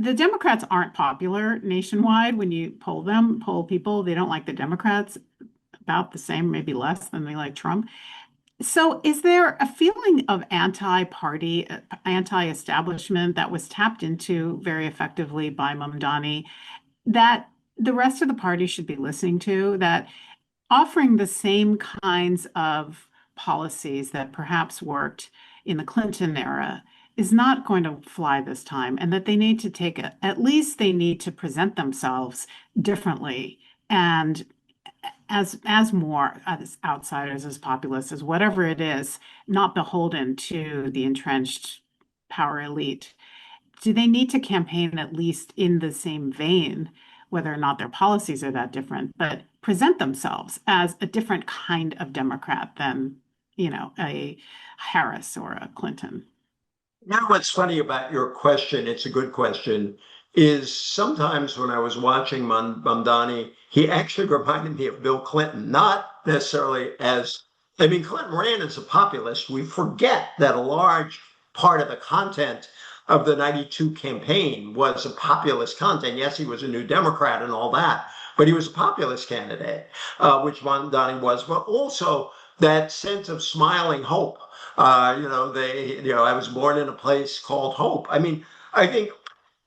the Democrats aren't popular nationwide when you poll people. They don't like the Democrats about the same, maybe less than they like Trump. So, is there a feeling of anti-party, anti-establishment that was tapped into very effectively by Mamdani that the rest of the party should be listening to, that offering the same kinds of policies that perhaps worked in the Clinton era is not going to fly this time, and that they need to at least they need to present themselves differently and as more as outsiders, as populists, as whatever it is, not beholden to the entrenched power elite. Do they need to campaign at least in the same vein, whether or not their policies are that different, but present themselves as a different kind of Democrat than, a Harris or a Clinton? You know what's funny about your question, it's a good question, is sometimes when I was watching Mamdani, he actually reminded me of Bill Clinton, not necessarily as, I mean, Clinton ran as a populist. We forget that a large part of the content of the 92 campaign was a populist content. Yes, he was a New Democrat and all that, but he was a populist candidate, which Mamdani was, but also that sense of smiling hope. I was born in a place called Hope. I mean, I think,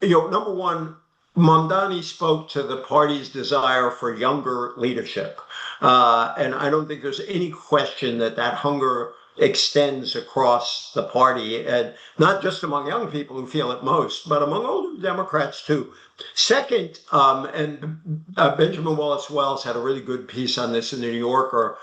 number one, Mamdani spoke to the party's desire for younger leadership. And I don't think there's any question that that hunger extends across the party, and not just among young people who feel it most, but among older Democrats too. Second, Benjamin Wallace Wells had a really good piece on this in the New Yorker.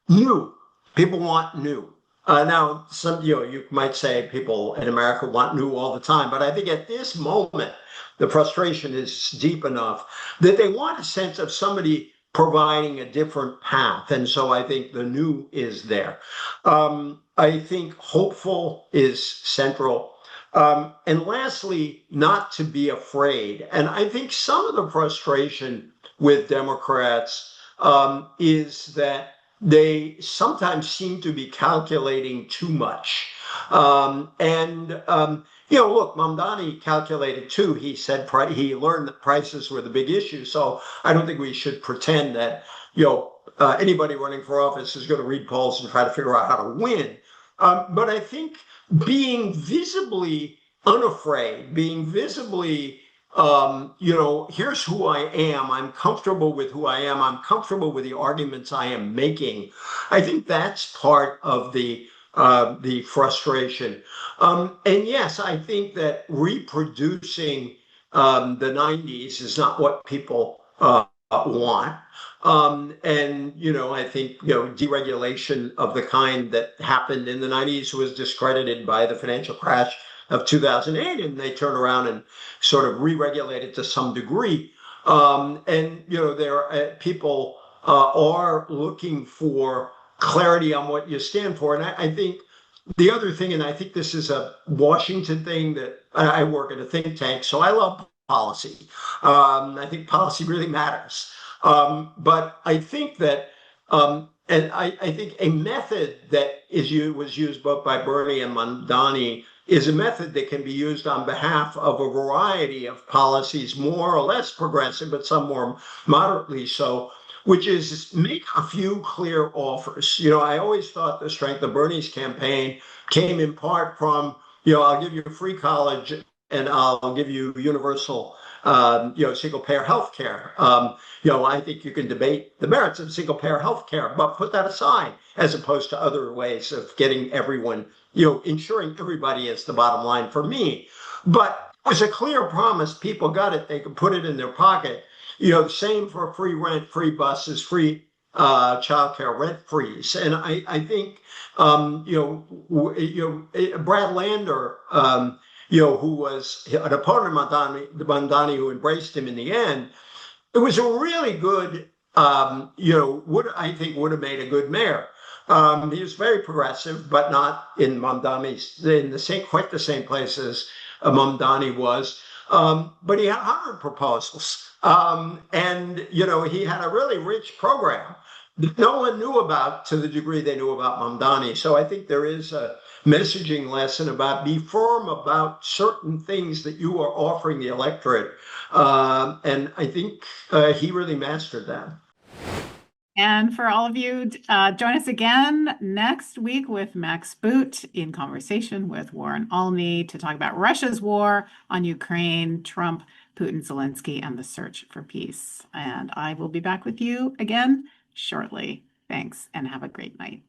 New. People want new. Now, you might say people in America want new all the time, but I think at this moment, the frustration is deep enough that they want a sense of somebody providing a different path. And so I think the new is there. I think hopeful is central. And lastly, not to be afraid. And I think some of the frustration with Democrats is that they sometimes seem to be calculating too much. Look, Mamdani calculated too. He said he learned that prices were the big issue. So I don't think we should pretend that, anybody running for office is going to read polls and try to figure out how to win. But I think being visibly unafraid, being visibly here's who I am. I'm comfortable with who I am. I'm comfortable with the arguments I am making. I think that's part of the frustration. And yes, I think that reproducing the 90s is not what people want. I think, deregulation of the kind that happened in the 90s was discredited by the financial crash of 2008, and they turned around and sort of re-regulated to some degree. People are looking for clarity on what you stand for. And I think the other thing, and I think this is a Washington thing, that I work at a think tank, so I love policy. I think policy really matters. But I think that, I think a method that was used both by Bernie and Mamdani is a method that can be used on behalf of a variety of policies, more or less progressive, but some more moderately so, which is make a few clear offers. I always thought the strength of Bernie's campaign came in part from, I'll give you free college and I'll give you universal, single payer health care. I think you can debate the merits of single payer health care, but put that aside, as opposed to other ways of getting everyone, ensuring everybody is the bottom line for me. But it was a clear promise. People got it. They could put it in their pocket. Same for free rent, free buses, free childcare, rent freeze. And I think, Brad Lander, who was an opponent of Mamdani, who embraced him in the end, it was a really good, I think would have made a good mayor. He was very progressive, but not in quite the same place as Mamdani was. But he had 100 proposals. He had a really rich program that no one knew about to the degree they knew about Mamdani. So I think there is a messaging lesson about be firm about certain things that you are offering the electorate. And I think he really mastered that. And for all of you, join us again next week with Max Boot in conversation with Warren Olney to talk about Russia's war on Ukraine, Trump, Putin, Zelensky, and the search for peace. And I will be back with you again shortly. Thanks, and have a great night.